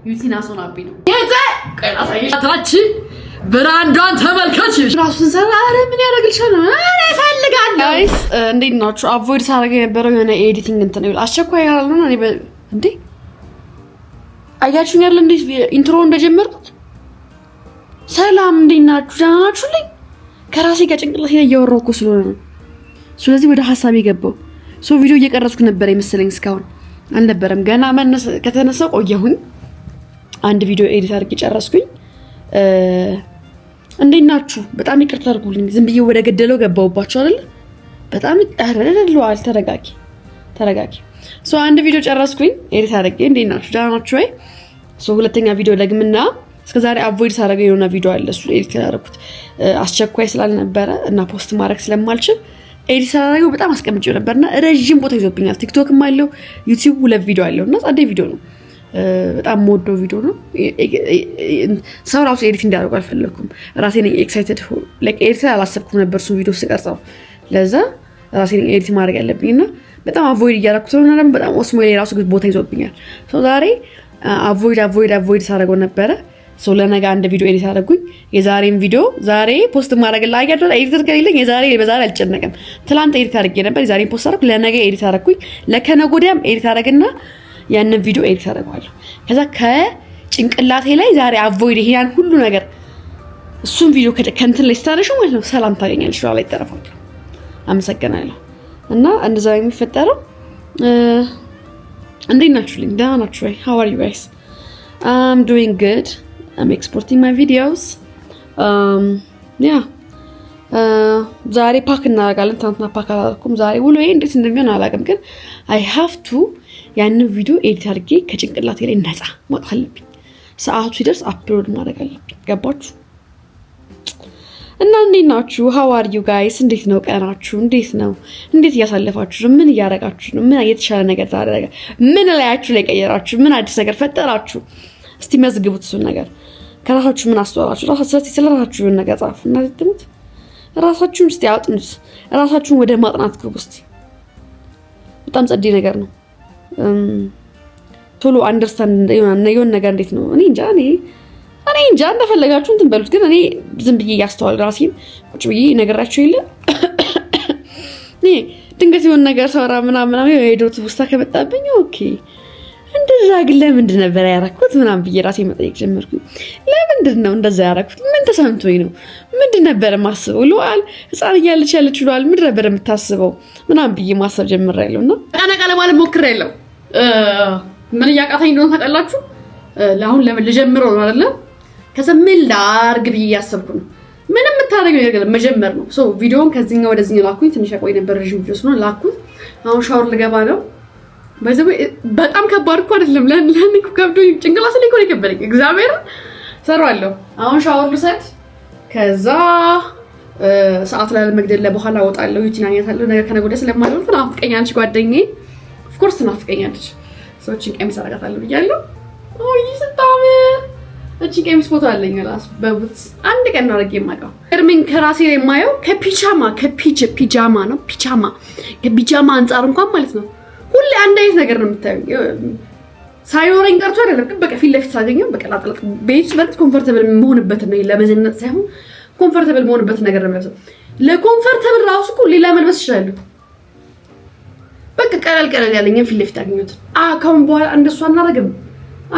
ዩቲናስ ሆናብኝ ነው የተ ቀላሳይታች ብራንዷን ተመልከች ራሱን ሰራ አረ ምን ያደርግልሻል አረ ይፈልጋል ጋይስ እንዴት ናችሁ አቮይድ ሳረገ የነበረው የሆነ ኤዲቲንግ እንትን ነው አስቸኳይ ያለው እኔ እንዴ አያችሁኝ አይደል እንዴ ኢንትሮ እንደጀመርኩት ሰላም እንዴት ናችሁ ደህና ናችሁልኝ ከራሴ ጋር ጭንቅላቴ ላይ እያወራሁ ስለሆነ ነው ስለዚህ ወደ ሐሳቤ ገባው ቪዲዮ እየቀረጽኩ ነበር የመሰለኝ እስካሁን አልነበረም ገና ከተነሳው ቆየሁኝ አንድ ቪዲዮ ኤዲት አድርጌ ጨረስኩኝ እንዴት ናችሁ በጣም ይቅርታ አድርጉልኝ ዝም ብዬ ወደ ገደለው ገባውባችሁ አይደል በጣም አረረለዋል ተረጋጊ አንድ ቪዲዮ ጨረስኩኝ ኤዲት አድርጌ እንዴት ናችሁ ደህና ናችሁ ወይ ሁለተኛ ቪዲዮ ደግምና እስከዛሬ አቮይድ ሳረገ የሆነ ቪዲዮ አለ እሱ ኤዲት ያደረኩት አስቸኳይ ስላልነበረ እና ፖስት ማድረግ ስለማልችል ኤዲት ሳረገው በጣም አስቀምጬው ነበርና ረጅም ቦታ ይዞብኛል ቲክቶክም አለው ዩቲዩብ ሁለት ቪዲዮ አለውና ጸዴ ቪዲዮ ነው በጣም ሞዶ ቪዲዮ ነው ሰው ራሱ ኤዲት እንዲያደርጉ አልፈለኩም ራሴ ነኝ ኤክሳይትድ ላይክ ኤዲት አላሰብኩም ነበር እሱ ቪዲዮ ስቀርጸው ለዛ ራሴ ነኝ ኤዲት ማድረግ ያለብኝና በጣም አቮይድ እያደረኩት ነው እና በጣም ኦስሞ ላይ ራሱ ቦታ ይዞብኛል ዛሬ አቮይድ ሳረገው ነበረ ለነገ አንድ ቪዲዮ ኤዲት አደረጉኝ የዛሬን ቪዲዮ ዛሬ ፖስት ማድረግ ላይ ያለው ኤዲተር ከሌለኝ በዛሬ አልጨነቀም ትላንት ኤዲት አድርጌ ነበር የዛሬን ፖስት አደረኩ ለነገ ኤዲት አደረኩኝ ለከነጎዲያም ኤዲት አደረግና ያንን ቪዲዮ ኤዲት አደረጋለሁ ከዛ ከጭንቅላቴ ላይ ዛሬ አቮይድ ይሄን ሁሉ ነገር እሱን ቪዲዮ ከእንትን ላይ ስታረሹ ማለት ነው ሰላም ታገኛለሽ ላይ ተረፋው አመሰግናለሁ እና እንደዛ የሚፈጠረው እንዴት ናችሁልኝ ደህና ናችሁ ወይ how are you guys I'm doing good I'm exporting my videos ዛሬ ፓክ እናደርጋለን ትናንትና ፓክ አላደረኩም ዛሬ ውሎዬ እንዴት እንደሚሆን አላውቅም ግን I have to ያንን ቪዲዮ ኤዲት አድርጌ ከጭንቅላቴ ላይ ነፃ ማውጣት አለብኝ ሰዓቱ ሲደርስ አፕሎድ ማድረግ አለብኝ ገባችሁ እና እንዴት ናችሁ how are you guys እንዴት ነው ቀናችሁ እንዴት ነው እንዴት ያሳለፋችሁ ነው ምን ያረጋችሁ ነው ምን የተሻለ ነገር ታደረገ ምን ላያችሁ ላይ ቀየራችሁ ምን አዲስ ነገር ፈጠራችሁ እስቲ መዝግቡት እሱን ነገር ከራሳችሁ ምን አስተዋላችሁ ራሳችሁ ስለራሳችሁ የሆነ ነገር ጻፉ እና ትምት ራሳችሁን እስቲ አጥኑት ራሳችሁን ወደ ማጥናት ግቡ እስቲ በጣም ጸዴ ነገር ነው ቶሎ አንደርስታንድ የሆነ ነገር እንዴት ነው እኔ እንጃ እንደፈለጋችሁ እንትን በሉት ግን እኔ ዝም ብዬ ያስተዋል ራሴን ቁጭ ብዬ ነገራችሁ የለ ድንገት የሆነ ነገር ሰራ ምናምን የዶት ውስታ ከመጣብኝ ኦኬ እንደዛ ግን ለምንድን ነበር ያደረኩት ምናምን ብዬ ራሴ መጠየቅ ጀመርኩኝ ለምንድን ነው እንደዛ ያደረኩት ምን ተሰምቶኝ ነው ምንድን ነበር ማስበው ለዋል ህፃን እያለች ለዋል ምን ነበር የምታስበው ምናምን ብዬ ማሰብ ጀምሬያለሁና ቀነቀ ለማለት ሞክሬያለሁ ምን ያቃተኝ እንደሆነ ታውቃላችሁ ለአሁን ለምን ልጀምረው ነው አይደል ከዛ ምን ላርግ ብዬ ያሰብኩ ነው ምንም የምታደርገው ነገር መጀመር ነው ቪዲዮውን ከዚህኛው ወደዚህኛው ላኩኝ ትንሽ ያቆይ ነበር ረጅም ቪዲዮ ስለሆነ ላኩት አሁን ሻወር ልገባ ነው በጣም ከባድ እኮ አይደለም ለኔ እኮ ከብዶ ጭንቅላቴ ላይ እኮ ከበደኝ እግዚአብሔር ሰራዋለሁ አሁን ሻወር ልሰድ ከዛ ሰዓት ላይ ለመግደል ለበኋላ ወጣለሁ ይትናኛታለሁ ነገር ከነገ ወደ ስለማልሆን ትናፍቀኛለች ጓደኛዬ ኦፍ ኮርስ ትናፍቀኛለች ሰዎችን ቀሚስ አደርጋታለሁ ብያለሁ ይስጣም እቺ ቀሚስ ፎቶ አለኝ ራስ በቡትስ አንድ ቀን ነው አድርጌ የማውቀው እርሚን ከራሴ ላይ የማየው ከፒጃማ ነው ከፒጃማ አንፃር እንኳን ማለት ነው ሁሌ አንድ አይነት ነገር ነው የምታየው ሳይኖረኝ ቀርቶ አይደለም ግን በቃ ፊት ለፊት ሳገኘው በቃ ላጥላጥ ቤት በርት ኮምፎርታብል መሆንበት ነው ለመዘነጥ ሳይሆን ኮምፎርታብል መሆንበት ነገር ነው ማለት ለኮምፎርታብል ራሱ እኮ ሌላ መልበስ ይችላል በቃ ቀለል ያለኝ ፊት ለፊት አገኘሁት ካሁን በኋላ እንደሱ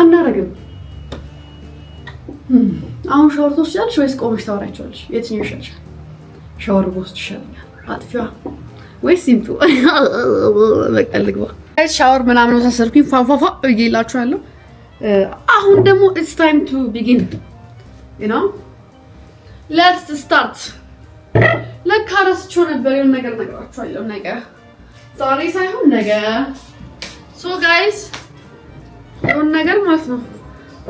አናረግም አሁን ሻወር ትወስጃለሽ ወይስ ቆመሽ ታወራቸዋለሽ የትኛው ይሻልሻል ሻወር ወስድ ይሻላል አጥፊዋ ወይስ ሲምቱ በቃ ልግባ ሻወር ምናምን ወሰድኩኝ ፋፋፋ እየላችኋለሁ አሁን ደግሞ it's time to begin you know let's start ለካራስቸው ነበር የሆነ ነገር ነግራችኋለሁ ነገር ዛሬ ሳይሆን ነገ so guys የሆነ ነገር ማለት ነው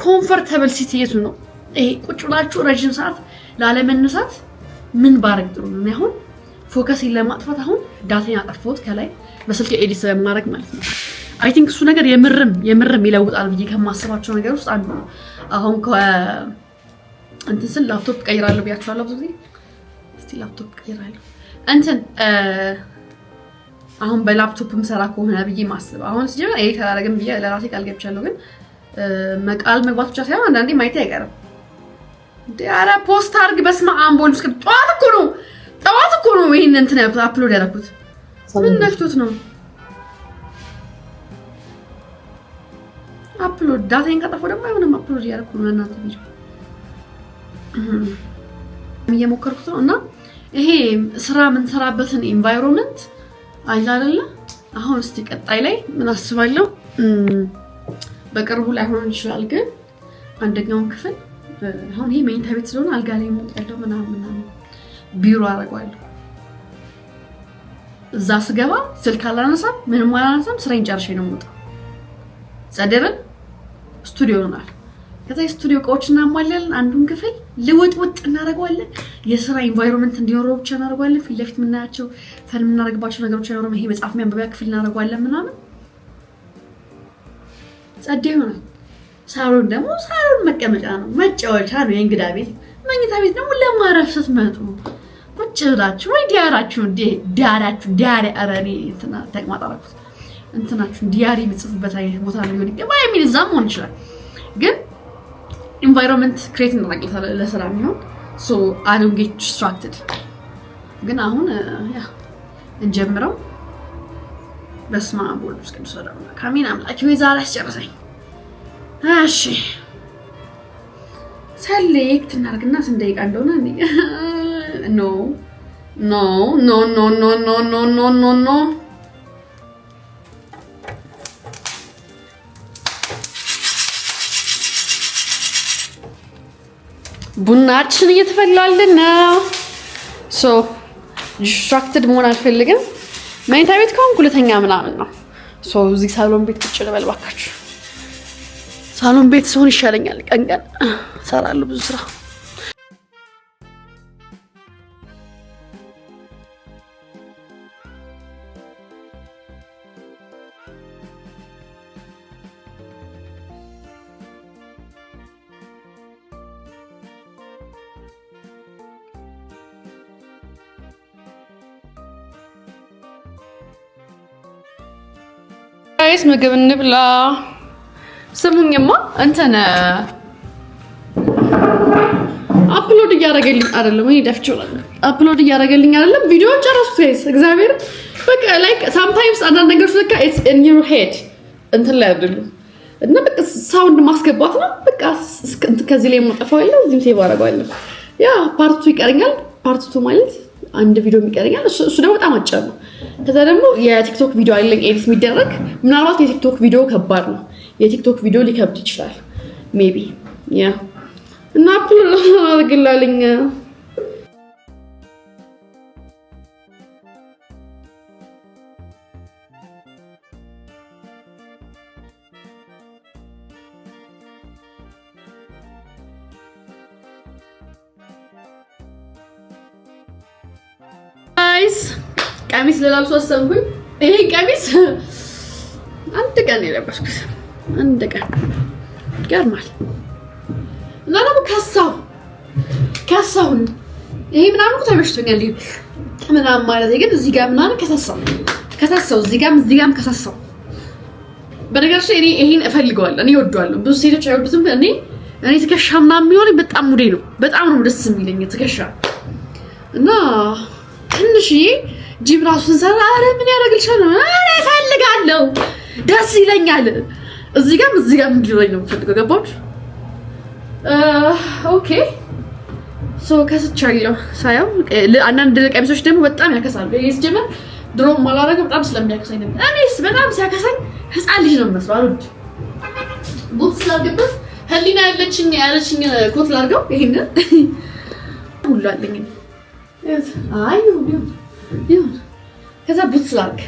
ኮምፎርታብል ሲቲ የቱ ነው ይሄ ቁጭ ብላችሁ ረጅም ሰዓት ላለመነሳት ምን ባረግ ጥሩ ነው አሁን ፎከስ ለማጥፋት አሁን ዳታን አጠፋሁት ከላይ በስልክ ኤዲት ስለማድረግ ማለት ነው አይ ቲንክ እሱ ነገር የምርም ይለውጣል ብዬ ከማስባቸው ነገር ውስጥ አንዱ ነው አሁን እንትን ስል ላፕቶፕ ቀይራለሁ ብያችኋለሁ ብዙ ጊዜ እስቲ ላፕቶፕ ቀይራለሁ እንትን አሁን በላፕቶፕም ሰራ ከሆነ ብዬ ማስብ አሁን ሲጀምር ኤዲት አላደርግም ብዬ ለራሴ ቃል ገብቻለሁ ግን መቃል መግባት ብቻ ሳይሆን አንዳንዴ ማየት አይቀርም። ኧረ ፖስት አድርግ በስመ አብ ወልድ እስከ ጠዋት እኮ ነው ይሄን እንትን አፕሎድ ያደረኩት። ምን ነክቶት ነው አፕሎድ? ዳታዬን ካጠፋው ደግሞ አይሆንም። አፕሎድ ያደረኩት ነው ለእናንተ ቪዲዮ እየሞከርኩት ነው። እና ይሄ ስራ የምንሰራበትን ኤንቫይሮንመንት አለ አይደለ? አሁን እስቲ ቀጣይ ላይ ምን አስባለሁ፣ በቅርቡ ላይ ሆኖ ይችላል፣ ግን አንደኛውን ክፍል አሁን ይሄ መኝታ ቤት ስለሆነ አልጋ ላይ የምወጣው ምናምን ቢሮ አደርገዋለሁ። እዛ ስገባ ስልክ አላነሳም፣ ምንም አላነሳም፣ ስራዬን ጨርሼ ነው የምወጣው። ጸደረን ስቱዲዮ ሆናል። ከዛ ስቱዲዮ እቃዎችን እናሟላለን። አንዱን ክፍል ልውጥ እናደርገዋለን። የስራ ኢንቫይሮንመንት እንዲኖረው ብቻ እናደርገዋለን። ፊት ለፊት የምናያቸው ፈን የምናደርግባቸው ነገሮች አይኖርም። ይሄ መጽሐፍ ማንበቢያ ክፍል እናደርገዋለን ምናምን ጸዴ ይሆናል። ሳሎን ደግሞ ሳሎን መቀመጫ ነው፣ መጫወቻ ነው፣ የእንግዳ ቤት። መኝታ ቤት ደግሞ ለማረፍ ስትመጡ ቁጭ ብላችሁ ወይ ዲያሪ አረኔ እንትና ተቅማጣራኩት እንትናችሁ ዲያሪ የምጽፉበት አይነት ቦታ ነው ሊሆን ይገባ የሚል እዛም መሆን ይችላል። ግን ኢንቫይሮንመንት ክሬት እናደርግለታለን ለስራ የሚሆን ሶ I don't get distracted። ግን አሁን ያ እንጀምረው። በስመ አብ ወወልድ ወመንፈስ ቅዱስ ካሚን አምላክ ወይ ዛሬ አስጨርሰኝ። እሺ ሰሌክት እናርግና ስንት ደቂቃ እንደሆነ ኖ ቡናችን እየተፈላልን ነው። ሶ ዲስትራክትድ መሆን አልፈልግም። መኝታ ቤት ከሆንኩ ሁለተኛ ምናምን ነው። ሶ እዚህ ሳሎን ቤት ቁጭ ልበል እባካችሁ። ሳሎን ቤት ሲሆን ይሻለኛል። ቀን እሰራለሁ ብዙ ስራ። ጋይስ ምግብ እንብላ። ስሙኝማ እንትን አፕሎድ እያደረገልኝ አይደለም ወይ ደፍቼው ነበር። አፕሎድ እያደረገልኝ አይደለም። ቪዲዮውን ጨረስኩት ጋይስ። እግዚአብሔር በቃ ላይክ sometimes አንዳንድ ነገሮች በቃ it's in your head እንትን ላይ አይደለም እና በቃ ሳውንድ ማስገባት ነው። በቃ ከዚህ ላይ የማጠፋው ያለው እዚህም ሴቭ አደርገዋለሁ። ያ ፓርት 2 ይቀርኛል። ፓርት 2 ማለት አንድ ቪዲዮ ይቀርኛል። እሱ ደግሞ በጣም አጭር ነው። ከዛ ደግሞ የቲክቶክ ቪዲዮ አለኝ ኤዲት የሚደረግ። ምናልባት የቲክቶክ ቪዲዮ ከባድ ነው። የቲክቶክ ቪዲዮ ሊከብድ ይችላል ሜቢ ያ እና አፕሎድ አድርግልኝ። ጋይስ ቀሚስ ለላብሶ አሰብኩኝ። ይሄ ቀሚስ አንድ ቀን የለበስኩት አንድ ቀን ገርማል እና ደግሞ ከሳው ይሄ ምናምን እኮ ተመችቶኛል። ይሄ ምናምን ማለት ግን እዚህ ጋር ምናምን ከሳሳው እዚህ ጋርም ከሳሳው። በነገራችን እኔ ይሄን እፈልገዋለሁ፣ እኔ እወደዋለሁ። ብዙ ሴቶች አይወዱትም። እኔ ትከሻ ምናምን የሚሆነኝ በጣም ሙዴ ነው። በጣም ነው ደስ የሚለኝ ትከሻ እና ትንሽዬ ጂም ራሱ ስንሰራ አረ ምን ያደርግልሻል? አረ እፈልጋለሁ፣ ደስ ይለኛል። እዚህ ጋር እንዲለኝ ነው የምፈልገው። ገባችሁ? ኦኬ ሶ ከስቻለሁ ሳይው አንዳንድ ቀሚሶች ደግሞ በጣም ያከሳሉ። ይሄ ሲጀመር ድሮ ማላረገው በጣም ስለሚያከሳኝ ነው። እኔስ በጣም ሲያከሳኝ ህፃን ልጅ ነው የምመስለው። አሉት ቡት ስላልገበት ህሊና ያለችኝ ኮት ላድርገው። ይሄን ሁሉ አለኝ። አይ ይሁን ከዛ ቡት ስላልክ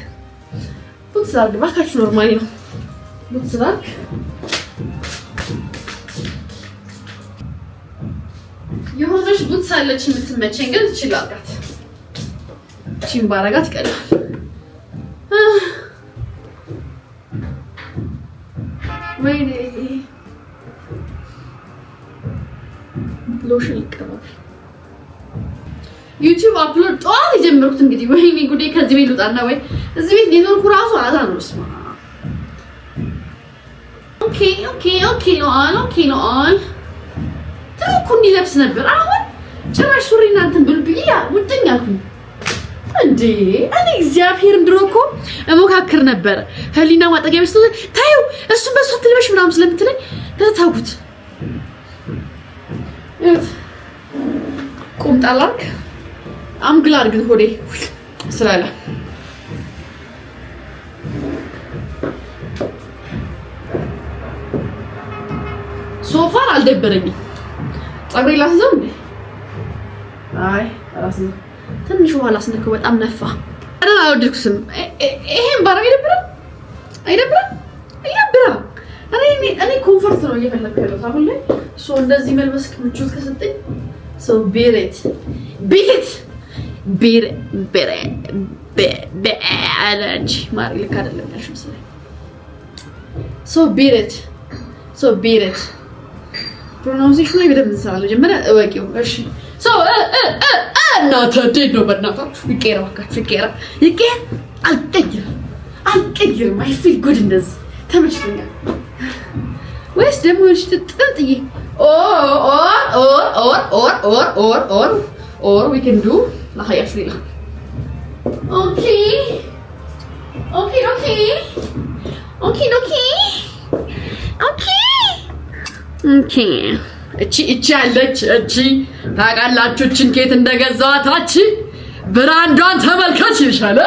ባካችሁ ኖርማሊ ነው። ቡት ስላልክ የሆነች ቡት ሳለች የምትመቸኝ ግን ትችላልካት ቺም ባረጋት ይቀላል። ወይኔ ሎሽን ልቀባል። ዩቲዩብ አፕሎድ ጠዋት የጀመርኩት እንግዲህ ወይኔ ጉዴ። ከዚህ ቤት ልውጣና ወይ እዚህ ቤት ሊኖርኩ ራሱ አዛ ነው። ነው አል ትሩኩ እንዲለብስ ነበር። አሁን ጭራሽ ሱሪ እናንተን ብልብያ ውጥኝ አልኩኝ እንዴ። እኔ እግዚአብሔር ድሮ እኮ እሞካክር ነበር ህሊና ማጠገብ ስትል ታዩ እሱ በሱ ትልበሽ ምናምን ስለምትለኝ ተታውኩት። ቁምጣላክ አምግላር ግን ሆዴ ስላለ ሶፋር አልደበረኝም። ፀጉሬ ላስዘው እንዴ? አይ ራስህ ትንሽ ውሃ ላስነከው በጣም ነፋ። አረን አልወደድኩትም። ይሄን ባረግ አይደብርም? እኔ ኮምፎርት ነው እየፈለኩ ያለሁት አሁን ላይ። እንደዚህ መልበስ ምቾት ከሰጠኝ ቤሬት አለች ማሪ ልክ አይደለም ያልሽ መሰለኝ። ቤሬት ፕሮናንሴሽን ላይ በደንብ እንሰራለን። መጀመሪያ እወቂው እሺ። እናተ እንዴት ነው በእናታችሁ? ይቄራ አልቀይርም። አይ ፊል ጉድ እንደዚህ ተመችቶኛል። ወይስ ደግሞ ጥጥጥዬ or we can do lahaya shila. Okay. እቺ አለች እቺ ታውቃላችሁ እቺን ከየት እንደገዛዋታች ብራንዷን ተመልከች ይሻለ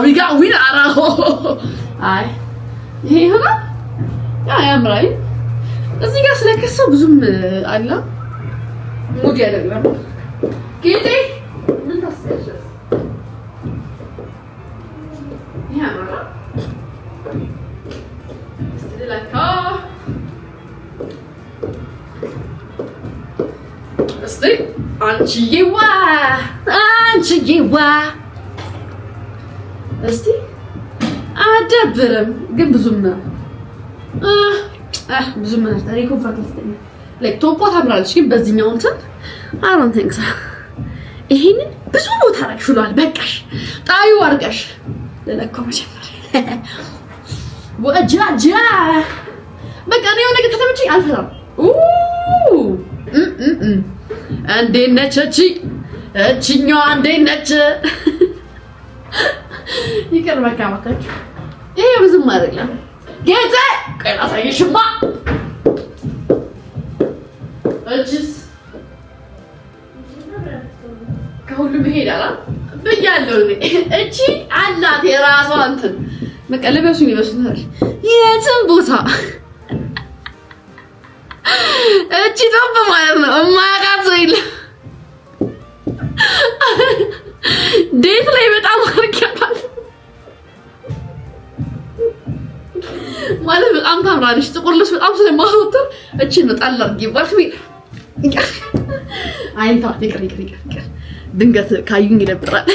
we got winner አይ ይሄ ሆነ ያምራል። እዚህ ጋር ስለከሰው ብዙም አላ ሙድ ያደርጋል። ጌጤ ምን ታስያለሽ? ያምራል። እስቲ አንቺዬዋ እስቲ አደብርም ግን ብዙም ነው ብዙም ነው ታሪክ ኮንፈርት ነው ላይክ ቶፖ ታምራለች ግን በዚህኛው እንትን I don't think so ይሄንን ብዙ ቦታ አረግሽሏል በቃሽ ጣዩ አርጋሽ ለለኮ መጀመሪያ ወጃጃ በቃ ነው ነገር ከተመቸኝ አልፈራም እንዴት ነች እቺኛዋ እንዴት ነች ይቀር በቃ ማካችሁ ይሄ ብዙም አይደለም ጌታ ቀላሳ ይሽማ እቺስ ከሁሉም ይሄዳል ብያለሁ እቺ አላት የራሷ እንትን በቃ ለበሱኝ ይመስላል የትም ቦታ እቺ ቶፕ ማለት ነው ማቃት ይል ዴት ላይ በጣም አርካታል ማለት በጣም ታምራለች ጥቁር ልብስ በጣም ስለማወጣው እቺ ነው ጣል አድርጊባት አይንታ ይቅር ድንገት ካዩኝ ይደብራል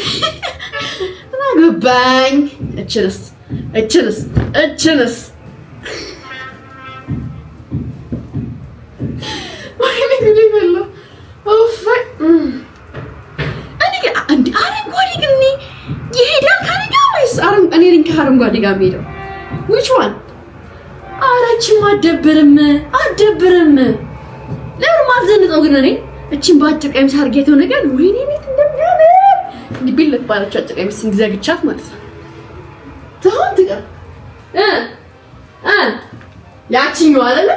አገባኝ እችንስ ወይኔ ግዴ በላ ኦፍ አንዲ አረንጓዴ ግን ይሄዳል ካለጋ ወይስ እኔ ልንካ አረንጓዴ ጋር ሄደው which one አራችም አደብርም ለምን ማዘንጠው ግን እኔ እቺን ባጭር ቀሚስ አርጌተው ነገር ወይኔ ቤት እንደሚያምር ቢል ባለች አጭር ቀሚስ እንግዛግቻት ማለት ነው ታውት ጋር ያቺኛው አይደለ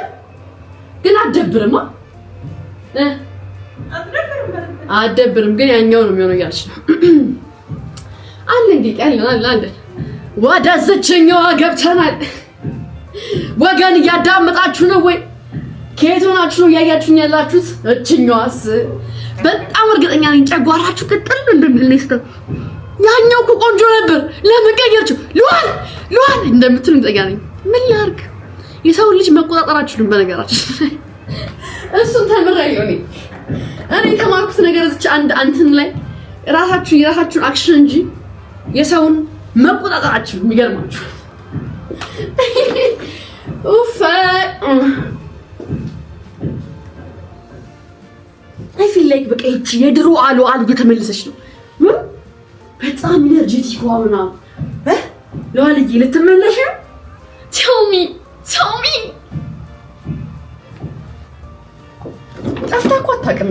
ግን አደብርም ግን ያኛው ነው የሚሆነው ያልሽ ነው አለ እንዴ አለ ወደ ዘቸኛው ገብተናል ወገን እያዳመጣችሁ ነው ወይ ከየት ሆናችሁ ነው ያያችሁኝ ያላችሁት እቺኛዋስ በጣም እርግጠኛ ነኝ ጨጓራችሁ ቅጥል እንደሚልስተው ያኛው እኮ ቆንጆ ነበር ለምን ቀየርችሁ ሉዋል እንደምትሉኝ ጠጋ ነኝ ምን ላርግ የሰው ልጅ መቆጣጠራችሁ ነው በነገራችን እሱን ተምራለሁ እኔ ከማርኩት ነገር እዚህ አንድ አንተን ላይ የራሳችሁን አክሽን እንጂ የሰውን መቆጣጠራችሁ የሚገርማችሁ ኡፍ I feel like በቃ እቺ የድሮ አሉ እየተመለሰች ነው በጣም ኢነርጂቲክ ሆና ለዋልዬ ልትመለሽ? tell me ጠፍታ እኮ አታውቅም።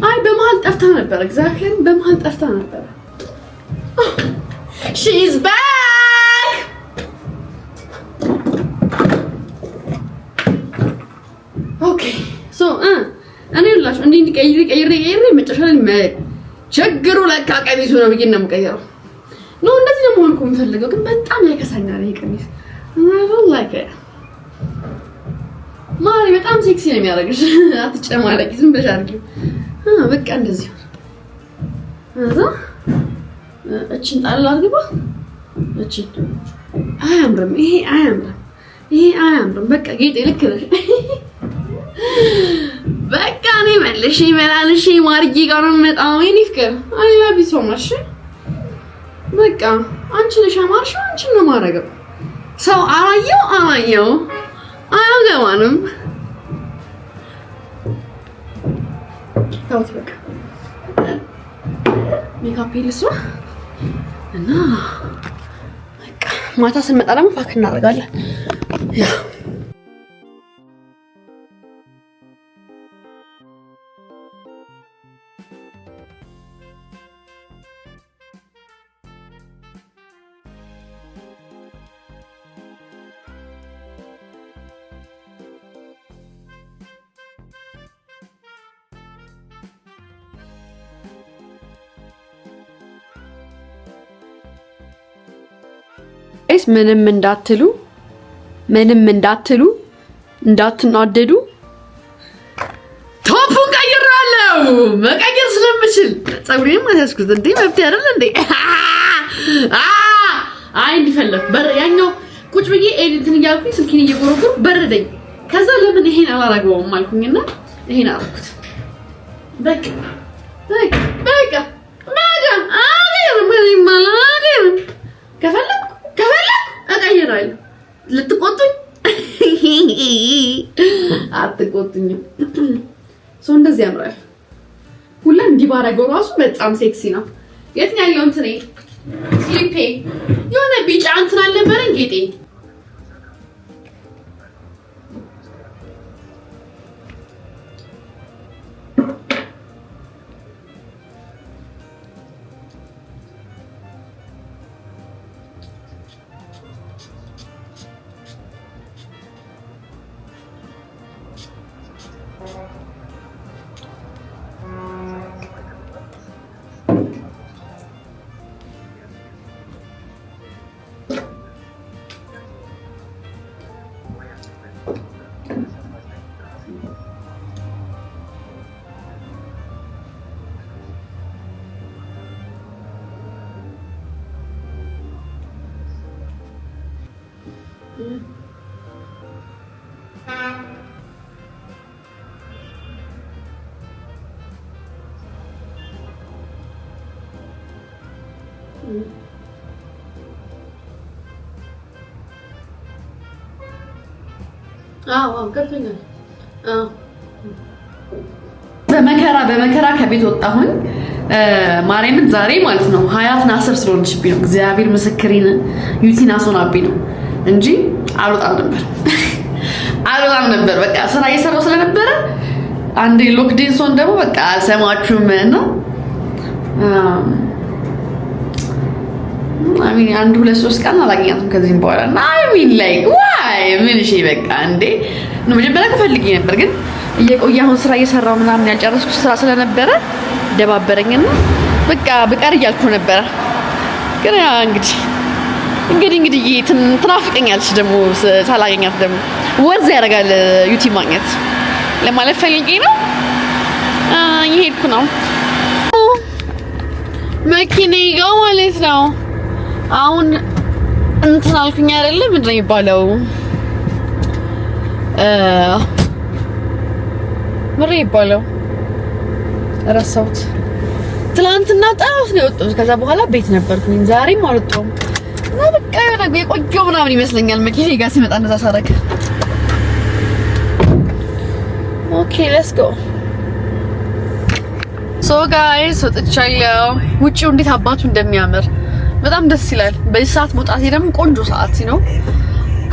አይ በመሀል ጠፍታ ነበር። እግዚአብሔርን በመሀል ጠፍታ ነበር። she is back okay so እኔ ሁላችሁ እንዴ ቀይሬ መጨረሻ ላይ ችግሩ ለካ ቀሚሱ ነው ብዬ ነው የምቀይረው። ነው እንደዚህ ነው መሆን እኮ የምፈልገው፣ ግን በጣም ያከሳኛል ይሄ ቀሚስ። I don't like it ማሪ በጣም ሴክሲ ነው የሚያደርግሽ። አትጨማለቂ፣ ዝም ብለሽ አድርጊው። በቃ እንደዚህ አዛ እቺን ጣል አድርጊባ። እቺ አያምርም፣ ይሄ አያምርም። በቃ ጌጤ ልክ ነሽ። በቃ እኔ መልሼ መላልሼ ማርዬ ጋር ነው የምመጣው። የኔ ፍቅር አይ ላቭ ዩ ሶ ማች። በቃ አንቺ ነሽ አማርሽው፣ አንቺ ነው ማረገው። ሰው አላየው አያገባንም። ታውት በቃ ሜካፕ ልስራ እና በቃ ማታ ስንመጣ ደግሞ ፓክ እናደርጋለን። ያ ምንም እንዳትሉ እንዳትናደዱ። ቶፑን ቀይራለሁ መቀየር ስለምችል ፀጉሬን ማስያዝኩት እንዴ መብት አይደል እንዴ? አይ እንዲፈለግ ያኛው ቁጭ ብዬ ኤዲትን እያልኩኝ ስልኬን እየጎረጎርኩ በረደኝ። ከዛ ለምን ይሄን አላረገውም አልኩኝና ይሄን አረኩት። በቃ ከፈለኩ እቀይራለሁ። ልትቆጡኝ አትቆጡኝም። ሰው እንደዚህ ያምራል። ሁላ እንዲህ ባረገው ራሱ በጣም ሴክሲ ነው። የትኛው እንትን ስሊፔ የሆነ ቢጫ እንትን አልነበረኝ ጌጤ ገብቶኛል። በመከራ ከቤት ወጣሁኝ። ማርያምን ዛሬ ማለት ነው ሀያት ናስር ስለሆነችብኝ ነው። እግዚአብሔር ምስክሬን ዩቲና ሶናብኝ ነው እንጂ አልወጣም ነበር። በቃ ስራ እየሰራሁ ስለነበረ አንዴ ሎክዴን ሶን ደግሞ በቃ አልሰማችሁም ነው አሚን አንድ 2-3 ቀን አላገኛትም ከዚህም በኋላ እና አሚን ላይክ ዋይ ምን እሺ በቃ እንዴ ነው መጀመሪያ ፈልጌ ነበር፣ ግን እየቆየሁን ስራ እየሰራሁ ምናምን ያልጨረስኩት ስራ ስለነበረ ደባበረኝና በቃ በቀር እያልኩ ነበር። ግን ያ እንግዲህ ትናፍቀኛለች ደግሞ ሳላገኛት ደግሞ ወርዝ ያደርጋል ዩቲዩብ ማግኘት ለማለት ፈልጌ ነው። እየሄድኩ ነው መኪናዬ ጋር ማለት ነው። አሁን እንትን አልኩኝ አይደለም ምንድን ነው የሚባለው ምሬ ይባለው ረሳሁት። ትላንትና ጣፍ ነው የወጣሁት። ከዛ በኋላ ቤት ነበርኩኝ። ዛሬም አልወጣሁም እና በቃ የቆየው ምናምን ይመስለኛል መኪናዬ ጋር ሲመጣ እንደዛ ሳረግ። ኦኬ ሌትስ ጎ ሶ ጋይስ ወጥቻለሁ። ውጪው እንዴት አባቱ እንደሚያምር በጣም ደስ ይላል። በዚህ ሰዓት መውጣት ደግሞ ቆንጆ ሰዓት ነው።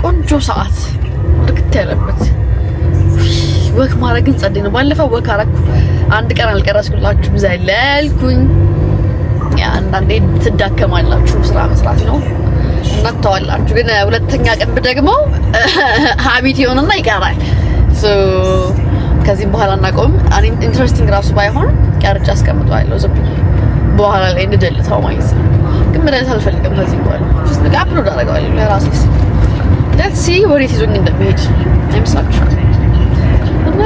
ቆንጆ ሰዓት ልክት ያለበት ወክ ማድረግን ጸዴ ነው። ባለፈው ወክ አረኩ አንድ ቀን አልቀረስኩላችሁም ዘለልኩኝ። ያ አንዳንዴ ትዳከማላችሁ ስራ መስራት ነው እና ተዋላችሁ። ግን ሁለተኛ ቀን ደግሞ ሀቢት ይሆንና ይቀራል። ከዚህም በኋላ እናቆም። ኢንትረስቲንግ ራሱ ባይሆን ቀርጬ አስቀምጠዋለሁ ዝም ብዬ በኋላ ላይ እንደልታው ማለት ነው። ግን ምን አልፈልግም ከዚህ በኋላ just like አፕሎድ አደርጋለሁ ለራሴ። let's see ወዴት ይዞኝ እንደሚሄድ አይመስላችሁም? እና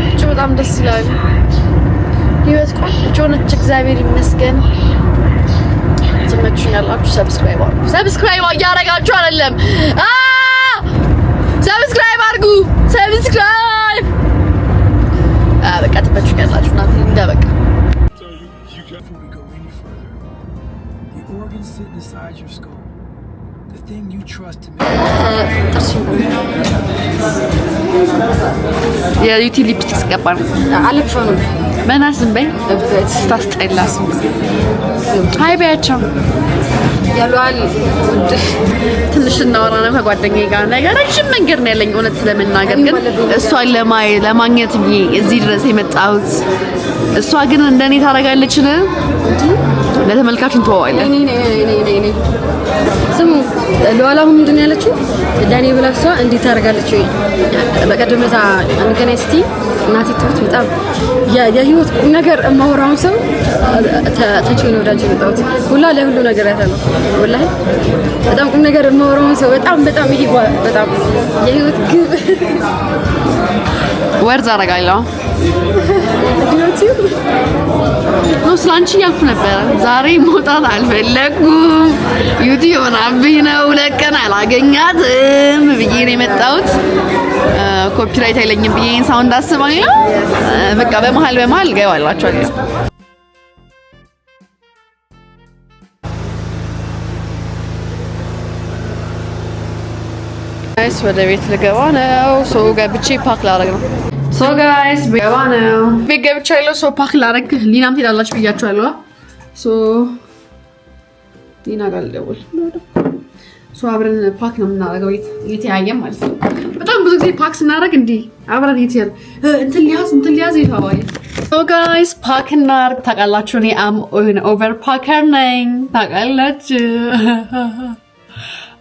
እቺ በጣም ደስ ይላል። ህይወት ቆንጆ ነች፣ እግዚአብሔር ይመስገን። ትመቹኛላችሁ። ሰብስክራይብ እያደረጋችሁ አይደለም? ሰብስክራይብ አድርጉ። ሰብስክራይብ በቃ ትመቹኛላችሁ እናንተ እንደበቃ sit inside your skull. The thing you trust to make yeah, you tell lipstick skapar. አለብሽ ነው በናስም በይ ስታስጠላስ ሃይ በያቸው ያሏል። ትንሽ እናወራ ነው ከጓደኛዬ ጋር ነገር ረጅም መንገድ ነው ያለኝ እውነት ስለመናገር ግን እሷን ለማግኘት ብዬ እዚህ ድረስ የመጣሁት እሷ ግን እንደኔ ታረጋለች ነው ለተመልካች እንተዋለን። እኔ ስሙ ለዋላሁ ምንድን ያለችው ዳኒ ብላሷ እንዴት ታረጋለች ወይ በቀደምታ አንገናኝ እስቲ እናቴ ትሁት በጣም የህይወት ቁም ነገር ማወራውን ሰው ተጨኝ ነው ወዳጅ የመጣሁት ሁላ ለሁሉ ነገር ያታለው ወላሂ በጣም ቁም ነገር ማወራውን ሰው በጣም ይሄ በጣም የህይወት ግብ ወርዝ አረጋለሁ ነው ስላንቺ ያልኩ ነበር። ዛሬ መውጣት አልፈለኩም። ዩቲዩብ ሆናብኝ ነው ለቀን አላገኛትም ብዬ ነው የመጣሁት። ኮፒራይት አይለኝም ብዬ ሳውንድ አስባኝ ነው። በቃ በመሃል ገባላችኋለሁ። ጋይስ ወደ ቤት ልገባ ነው። ሶ ገብቼ ፓክ ላደርግ ነው። So guys, ገባ ነው ቤት ገብቻለሁ። ሶ ፓክ ላደርግ ሊናም ትሄዳላችሁ ብያችኋለሁ። ሶ ሊና ጋር ልደውል። ሶ አብረን ፓክ ነው የምናደርገው እየተያየን ማለት ነው። በጣም ብዙ ጊዜ ፓክ ስናደርግ እንዲህ አብረን እየተያየን እንትን ሊያዝ ይታዋል። ሶ ጋይስ ፓክ እናድርግ። ታውቃላችሁ እኔ አም ኦቨር ፓከር ነኝ ታውቃላችሁ።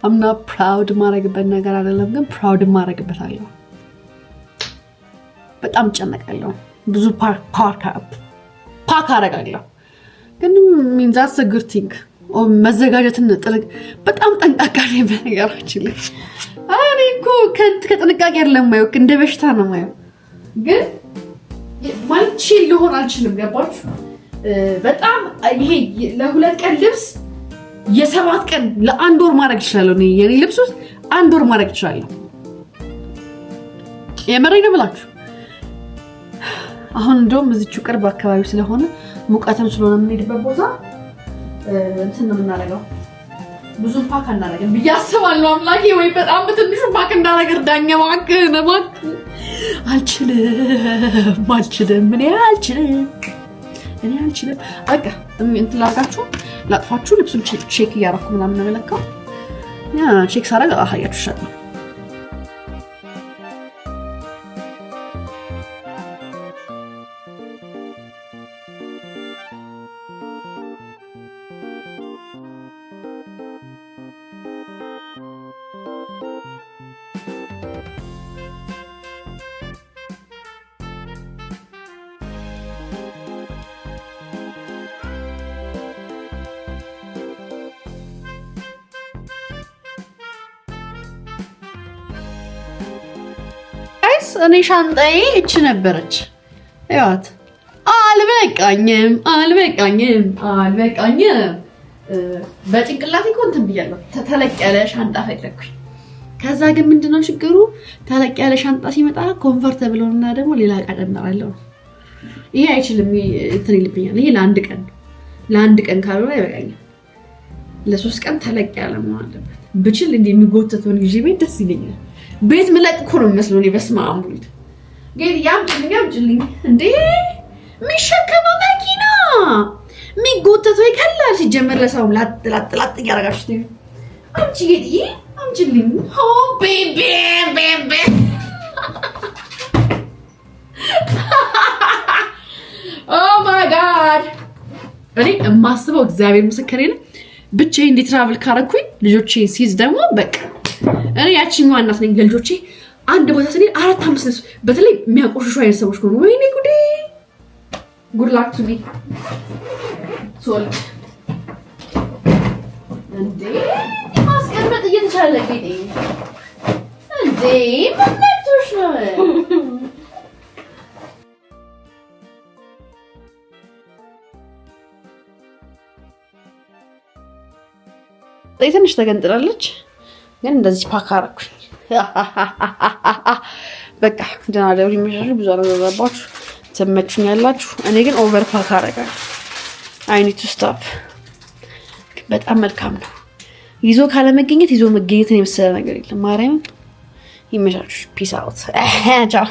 I'm not proud ማረግበት ነገር አይደለም ግን proud ማረግበታለሁ። በጣም ጨነቃለሁ። ብዙ ፓክ አረጋለሁ ግን means that's a good thing መዘጋጀትን ጥልቅ በጣም ጠንቃቃ ነኝ በነገራችን ላይ። እኔ እኮ ከጥንቃቄ አይደለም ማየው እንደ በሽታ ነው ማየው። ግን ማለት ቺል ልሆን አልችልም። ገባችሁ? በጣም ይሄ ለሁለት ቀን ልብስ የሰባት ቀን ለአንድ ወር ማድረግ ይችላል። እኔ የኔ ልብስ ውስጥ አንድ ወር ማድረግ ይችላል። የመረኝ ነው ብላችሁ አሁን እንደውም እዚህው ቅርብ አካባቢ ስለሆነ ሙቀትም ስለሆነ የምንሄድበት ቦታ እንትን ነው የምናደርገው። ብዙ ፓክ አናደርግም ብዬ አስባለሁ። አምላኬ ወይ በጣም በትንሹ ፓክ እንዳደረገ ዳኛ ማክ አልችልም። እኔ አልችልም። በቃ እንትን ላድርጋችሁ ላጥፋችሁ። ልብሱን ቼክ እያደረኩ ምናምን ነው የምለካው። ቼክ ሳደርግ አሳያችኋለሁ። እኔ ሻንጣዬ እቺ ነበረች። ያት አልበቃኝም። በጭንቅላቴ ኮንተም ብያለሁ። ተለቅ ያለ ሻንጣ ፈለኩኝ። ከዛ ግን ምንድነው ችግሩ? ተለቅ ያለ ሻንጣ ሲመጣ ኮምፎርታብል ሆነና ደግሞ ሌላ ዕቃ ጨምራለሁ። ይሄ አይችልም እንትን ይልብኛል። ይሄ ለአንድ ቀን ካልሆነ አይበቃኝም። ለሶስት ቀን ተለቅ ያለ መሆን አለበት። ብችል እንደ የሚጎተተውን ጊዜ ቤት ደስ ይለኛል። ቤት ምለቅ እኮ ነው የሚመስለው። እኔ በስመ አብ ወልድ ግን ያምጭልኝ እንዴ የሚሸከመው መኪና የሚጎተተው ይቀላል ሲጀመር ለሰው ላጥ እያደረጋችሁ አምጪ ጌጥዬ አምጪልኝ ኦ ቤቢ ቤቢ ኦ ማይ ጋድ እኔ የማስበው እግዚአብሔር ምስክሬ ነው ብቻዬን እንዴት ትራቭል ካረኩኝ ልጆቼን ሲይዝ ደግሞ በቃ እኔ ያቺኛዋ እናት ነኝ ለልጆቼ አንድ ቦታ ስንሄድ 4-5 ነሱ በተለይ የሚያቆሽሹ አይነት ሰዎች ከሆኑ ወይኔ ጉዴ ጉድ ላክ ቱ ሚ ሶል እንዴ ማስቀመጥ እየተቻለ ጌጤ እንዴ ምንነቶች ነው ትንሽ ተገንጥላለች ግን እንደዚህ ፓክ አደረኩኝ በቃ ደህና ደውሪ የሚሻሉ ብዙ አረጋባችሁ ተመችኛላችሁ እኔ ግን ኦቨር ፓክ አደረጋለሁ አይ ኒድ ቱ ስቶፕ በጣም መልካም ነው ይዞ ካለ መገኘት ይዞ መገኘትን የመሰለ ነገር የለም ማርያም ይመሻችሁ ፒስ አውት ቻው